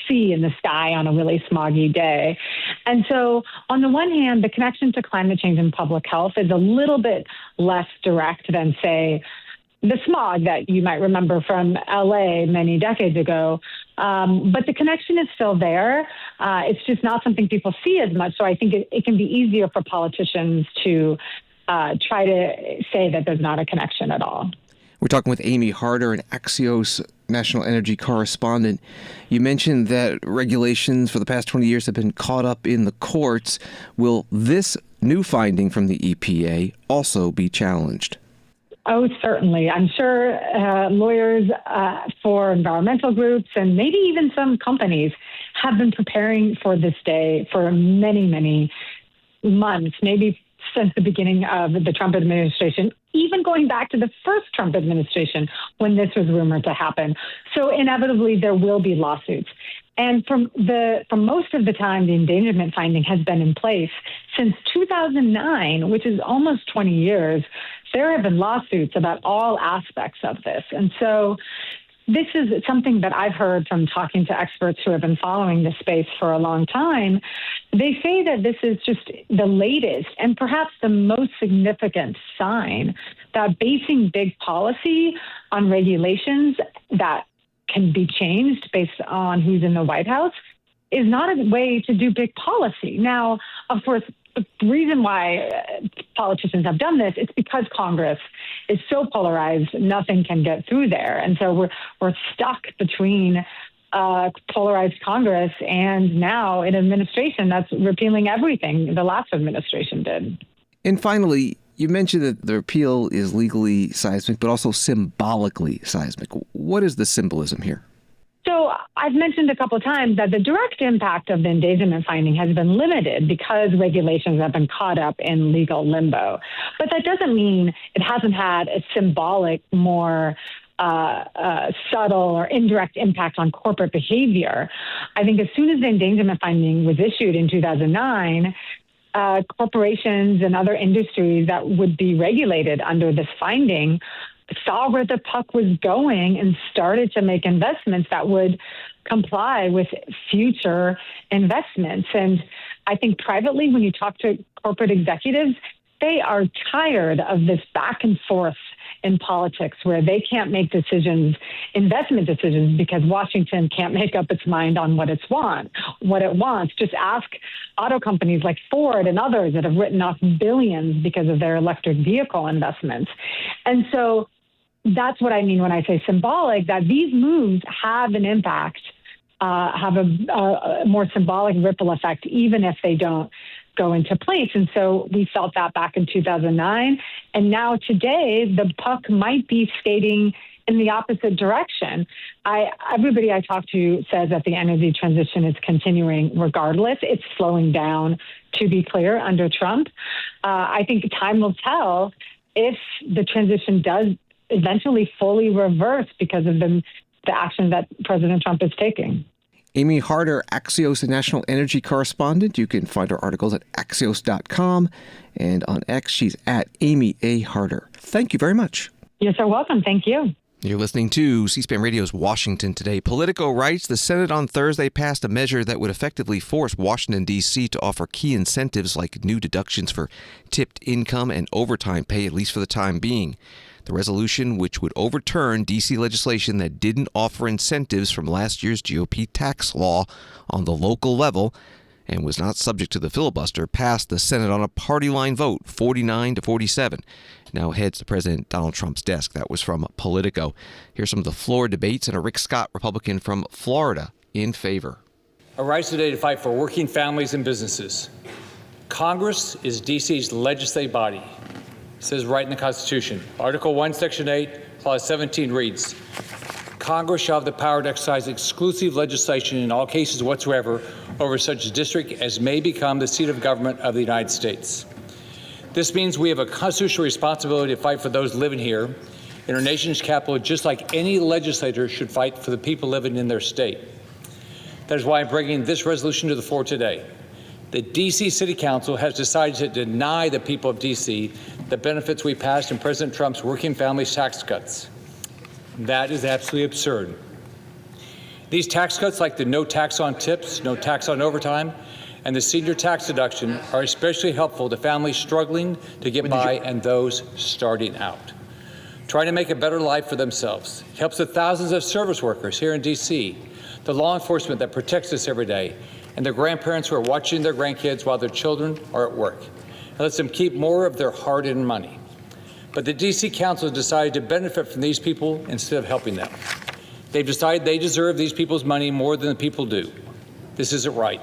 see in the sky on a really smoggy day. And so on the one hand, the connection to climate change and public health is a little bit less direct than, say, the smog that you might remember from LA many decades ago. But the connection is still there. It's just not something people see as much. So I think it can be easier for politicians to try to say that there's not a connection at all. We're talking with Amy Harder, an Axios national energy correspondent. You mentioned that regulations for the past 20 years have been caught up in the courts. Will this new finding from the EPA also be challenged? Oh, certainly. I'm sure lawyers for environmental groups and maybe even some companies have been preparing for this day for many, many months, maybe since the beginning of the Trump administration, even going back to the first Trump administration when this was rumored to happen. So inevitably, there will be lawsuits. And for most of the time, the endangerment finding has been in place since 2009, which is almost 20 years. There have been lawsuits about all aspects of this. And so this is something that I've heard from talking to experts who have been following this space for a long time. They say that this is just the latest and perhaps the most significant sign that basing big policy on regulations that can be changed based on who's in the White House is not a way to do big policy. Now, of course, the reason why politicians have done this is because Congress is so polarized, nothing can get through there. And so we're stuck between polarized Congress and now an administration that's repealing everything the last administration did. And finally, you mentioned that the repeal is legally seismic, but also symbolically seismic. What is the symbolism here? So I've mentioned a couple of times that the direct impact of the endangerment finding has been limited because regulations have been caught up in legal limbo. But that doesn't mean it hasn't had a symbolic, more subtle or indirect impact on corporate behavior. I think as soon as the endangerment finding was issued in 2009, corporations and other industries that would be regulated under this finding saw where the puck was going and started to make investments that would comply with future investments. And I think privately, when you talk to corporate executives, they are tired of this back and forth in politics where they can't make decisions, investment decisions, because Washington can't make up its mind on what it wants. Just ask auto companies like Ford and others that have written off billions because of their electric vehicle investments. And so that's what I mean when I say symbolic, that these moves have an impact, have a more symbolic ripple effect, even if they don't go into place. And so we felt that back in 2009. And now today, the puck might be skating in the opposite direction. Everybody I talk to says that the energy transition is continuing regardless. It's slowing down, to be clear, under Trump. I think time will tell if the transition does eventually fully reverse because of the action that President Trump is taking. Amy Harder, Axios national energy correspondent. You can find her articles at axios.com. And on X, she's at Amy A. Harder. Thank you very much. You're so welcome. Thank you. You're listening to C-SPAN Radio's Washington Today. Politico writes the Senate on Thursday passed a measure that would effectively force Washington, D.C. to offer key incentives like new deductions for tipped income and overtime pay, at least for the time being. The resolution, which would overturn D.C. legislation that didn't offer incentives from last year's GOP tax law on the local level and was not subject to the filibuster, passed the Senate on a party line vote, 49-47. Now heads to President Donald Trump's desk. That was from Politico. Here's some of the floor debates. Senator Rick Scott, Republican from Florida, in favor. I rise today to fight for working families and businesses. Congress is D.C.'s legislative body. It says right in the Constitution. Article 1, Section 8, Clause 17 reads, Congress shall have the power to exercise exclusive legislation in all cases whatsoever over such district as may become the seat of government of the United States. This means we have a constitutional responsibility to fight for those living here in our nation's capital, just like any legislator should fight for the people living in their state. That is why I'm bringing this resolution to the floor today. The D.C. City Council has decided to deny the people of D.C. the benefits we passed in President Trump's working families tax cuts. That is absolutely absurd. These tax cuts, like the no tax on tips, no tax on overtime, and the senior tax deduction, are especially helpful to families struggling to get by and those starting out, trying to make a better life for themselves. It helps the thousands of service workers here in D.C., the law enforcement that protects us every day, and the grandparents who are watching their grandkids while their children are at work. It lets them keep more of their hard-earned money. But the D.C. Council decided to benefit from these people instead of helping them. They've decided they deserve these people's money more than the people do. This isn't right.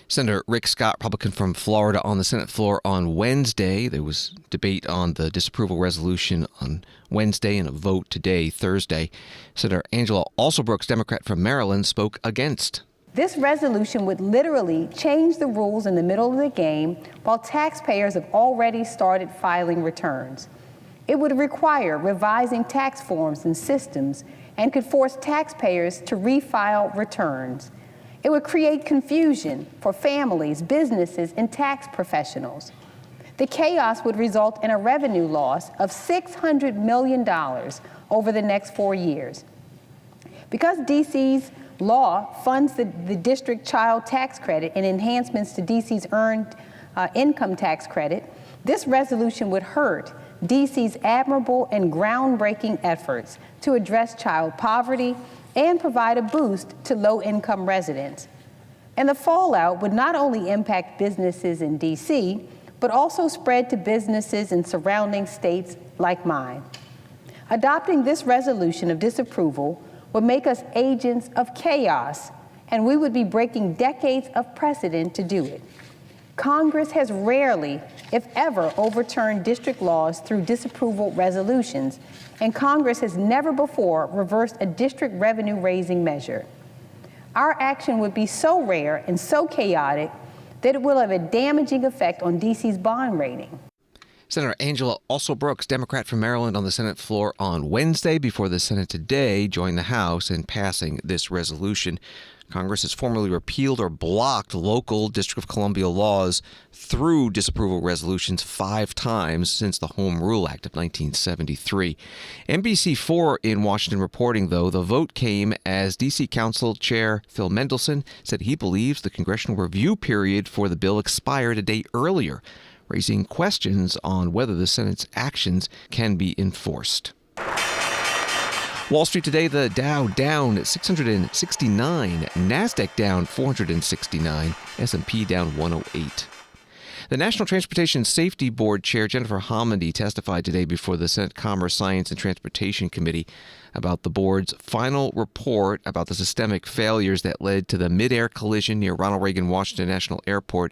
Senator Rick Scott, Republican from Florida, on the Senate floor on Wednesday. There was debate on the disapproval resolution on Wednesday and a vote today, Thursday. Senator Angela Alsobrooks, Democrat from Maryland, spoke against. This resolution would literally change the rules in the middle of the game while taxpayers have already started filing returns. It would require revising tax forms and systems and could force taxpayers to refile returns. It would create confusion for families, businesses, and tax professionals. The chaos would result in a revenue loss of $600 million over the next 4 years. Because D.C.'s law funds the district child tax credit and enhancements to D.C.'s earned income tax credit, this resolution would hurt D.C.'s admirable and groundbreaking efforts to address child poverty and provide a boost to low-income residents. And the fallout would not only impact businesses in D.C., but also spread to businesses in surrounding states like mine. Adopting this resolution of disapproval would make us agents of chaos, and we would be breaking decades of precedent to do it. Congress has rarely, if ever, overturned district laws through disapproval resolutions, and Congress has never before reversed a district revenue-raising measure. Our action would be so rare and so chaotic that it will have a damaging effect on D.C.'s bond rating. Senator Angela Alsobrooks, Democrat from Maryland, on the Senate floor on Wednesday before the Senate today joined the House in passing this resolution. Congress has formally repealed or blocked local District of Columbia laws through disapproval resolutions 5 times since the Home Rule Act of 1973. NBC4 in Washington reporting, though, the vote came as D.C. Council Chair Phil Mendelson said he believes the congressional review period for the bill expired a day earlier, raising questions on whether the Senate's actions can be enforced. Wall Street today, the Dow down 669, NASDAQ down 469, S&P down 108. The National Transportation Safety Board Chair Jennifer Homan testified today before the Senate Commerce, Science, and Transportation Committee about the board's final report about the systemic failures that led to the mid-air collision near Ronald Reagan Washington National Airport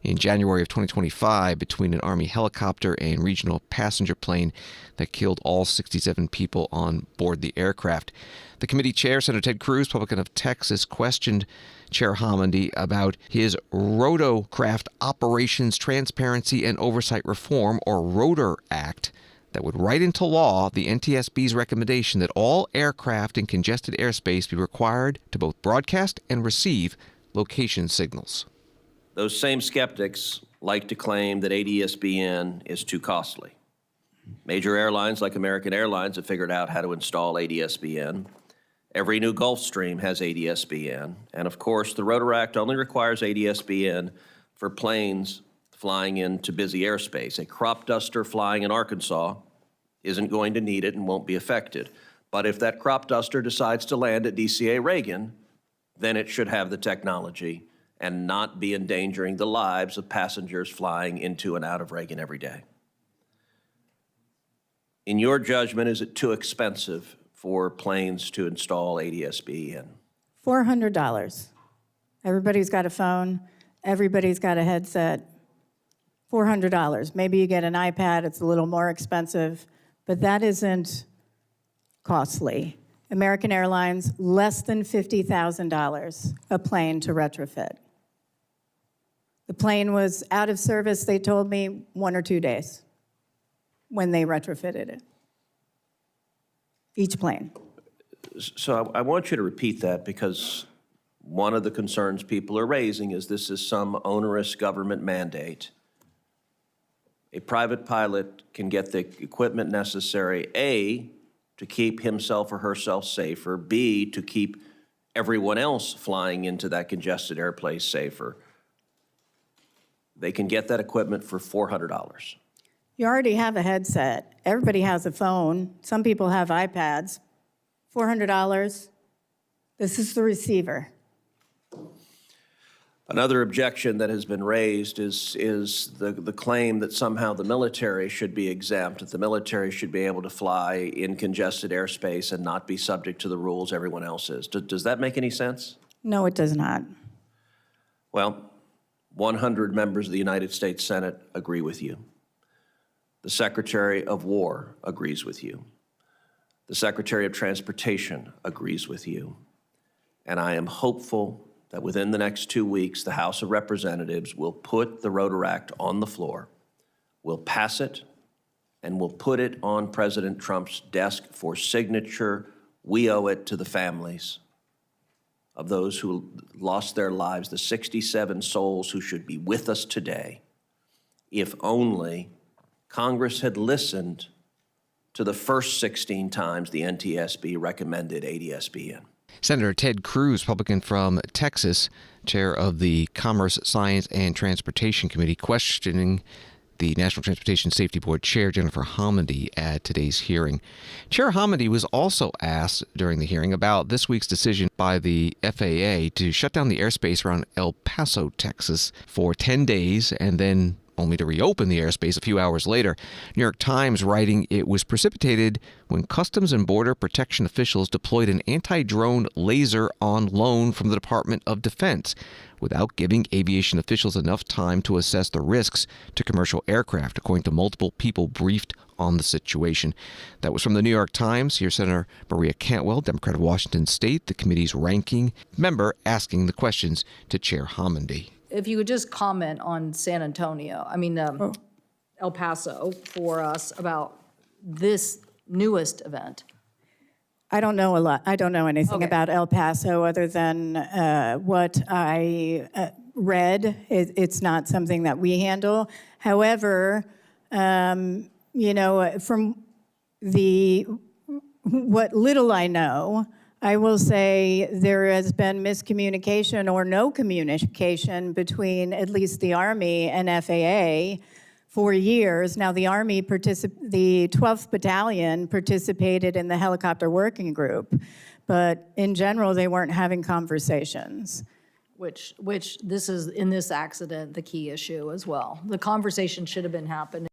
in January of 2025 between an Army helicopter and regional passenger plane that killed all 67 people on board the aircraft. The committee chair, Senator Ted Cruz, Republican of Texas, questioned Chair Homan about his Rotorcraft Operations Transparency and Oversight Reform, or Rotor Act, that would write into law the NTSB's recommendation that all aircraft in congested airspace be required to both broadcast and receive location signals. Those same skeptics like to claim that ADSBN is too costly. Major airlines like American Airlines have figured out how to install ADS-BN. Every new Gulfstream has ADS-BN. And of course, the Rotor Act only requires ADS-BN for planes flying into busy airspace. A crop duster flying in Arkansas isn't going to need it and won't be affected. But if that crop duster decides to land at DCA Reagan, then it should have the technology and not be endangering the lives of passengers flying into and out of Reagan every day. In your judgment, is it too expensive for planes to install ADS-BN? $400. Everybody's got a phone. Everybody's got a headset. $400. Maybe you get an iPad. It's a little more expensive, but that isn't costly. American Airlines, less than $50,000 a plane to retrofit. The plane was out of service, they told me, 1 or 2 days when they retrofitted it. Each plane. So I want you to repeat that, because one of the concerns people are raising is this is some onerous government mandate. A private pilot can get the equipment necessary, A, to keep himself or herself safer, B, to keep everyone else flying into that congested airplane safer. They can get that equipment for $400. You already have a headset. Everybody has a phone. Some people have iPads. $400. This is the receiver. Another objection that has been raised is the claim that somehow the military should be exempt, that the military should be able to fly in congested airspace and not be subject to the rules everyone else is. Does that make any sense? No, it does not. Well, 100 members of the United States Senate agree with you. The Secretary of War agrees with you. The Secretary of Transportation agrees with you. And I am hopeful that within the next 2 weeks, the House of Representatives will put the Rotor Act on the floor, will pass it, and will put it on President Trump's desk for signature. We owe it to the families of those who lost their lives, the 67 souls who should be with us today, if only Congress had listened to the first 16 times the NTSB recommended ADS-BN. Senator Ted Cruz, Republican from Texas, chair of the Commerce, Science, and Transportation Committee, questioning the National Transportation Safety Board Chair Jennifer Homendy at today's hearing. Chair Homendy was also asked during the hearing about this week's decision by the FAA to shut down the airspace around El Paso, Texas for 10 days and then only to reopen the airspace a few hours later. New York Times writing it was precipitated when Customs and Border Protection officials deployed an anti-drone laser on loan from the Department of Defense without giving aviation officials enough time to assess the risks to commercial aircraft, according to multiple people briefed on the situation. That was from the New York Times. Here's Senator Maria Cantwell, Democrat of Washington State, the committee's ranking member, asking the questions to Chair Homendy. If you would just comment on San Antonio, El Paso for us about this newest event. I don't know a lot. I don't know anything about El Paso other than what I read. It's not something that we handle. However, from what little I know, I will say there has been miscommunication or no communication between at least the Army and FAA for years. Now, the Army, the 12th Battalion participated in the helicopter working group, but in general, they weren't having conversations. Which this is, in this accident, the key issue as well. The conversation should have been happening.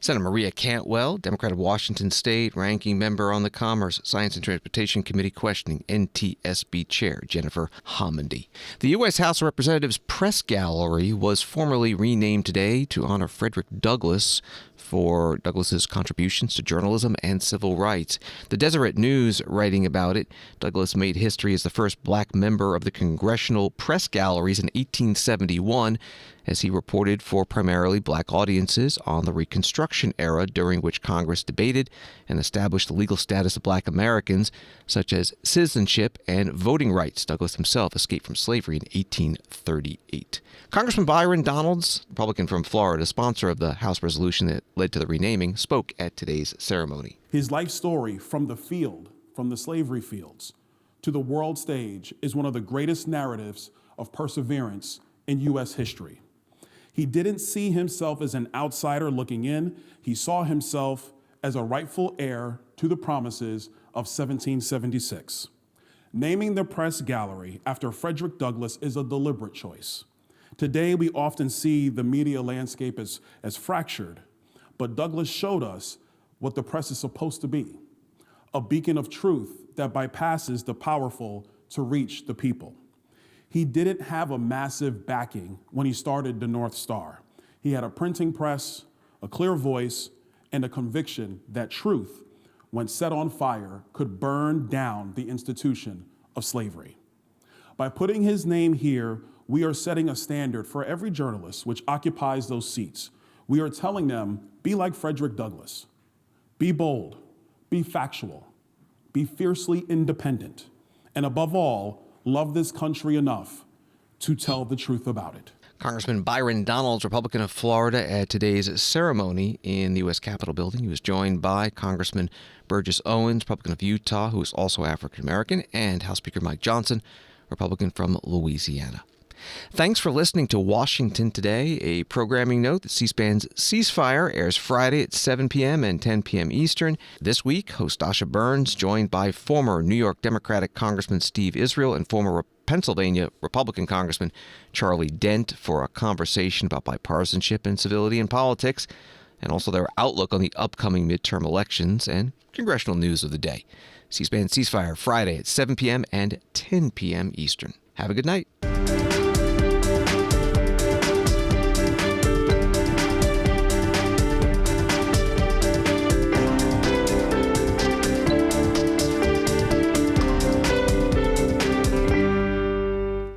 Senator Maria Cantwell, Democrat of Washington State, ranking member on the Commerce, Science, and Transportation Committee, questioning NTSB Chair Jennifer Homendy. The U.S. House of Representatives Press Gallery was formally renamed today to honor Frederick Douglass for Douglass's contributions to journalism and civil rights. The Deseret News writing about it, Douglass made history as the first black member of the Congressional Press Galleries in 1871, as he reported for primarily black audiences on the Reconstruction era, during which Congress debated and established the legal status of black Americans, such as citizenship and voting rights. Douglass himself escaped from slavery in 1838. Congressman Byron Donalds, Republican from Florida, sponsor of the House resolution that led to the renaming, spoke at today's ceremony. His life story from the field, from the slavery fields, to the world stage is one of the greatest narratives of perseverance in U.S. history. He didn't see himself as an outsider looking in. He saw himself as a rightful heir to the promises of 1776. Naming the press gallery after Frederick Douglass is a deliberate choice. Today, we often see the media landscape as fractured, but Douglass showed us what the press is supposed to be, a beacon of truth that bypasses the powerful to reach the people. He didn't have a massive backing when he started the North Star. He had a printing press, a clear voice, and a conviction that truth, when set on fire, could burn down the institution of slavery. By putting his name here, we are setting a standard for every journalist which occupies those seats. We are telling them, be like Frederick Douglass. Be bold, be factual, be fiercely independent, and above all, love this country enough to tell the truth about it. Congressman Byron Donalds, Republican of Florida, at today's ceremony in the U.S. Capitol building. He was joined by Congressman Burgess Owens, Republican of Utah, who is also African American, and House Speaker Mike Johnson, Republican from Louisiana. Thanks for listening to Washington Today. A programming note that C-SPAN's Ceasefire airs Friday at 7 p.m. and 10 p.m. Eastern. This week, host Dasha Burns, joined by former New York Democratic Congressman Steve Israel and former Pennsylvania Republican Congressman Charlie Dent, for a conversation about bipartisanship and civility in politics, and also their outlook on the upcoming midterm elections and congressional news of the day. C-SPAN Ceasefire Friday at 7 p.m. and 10 p.m. Eastern. Have a good night.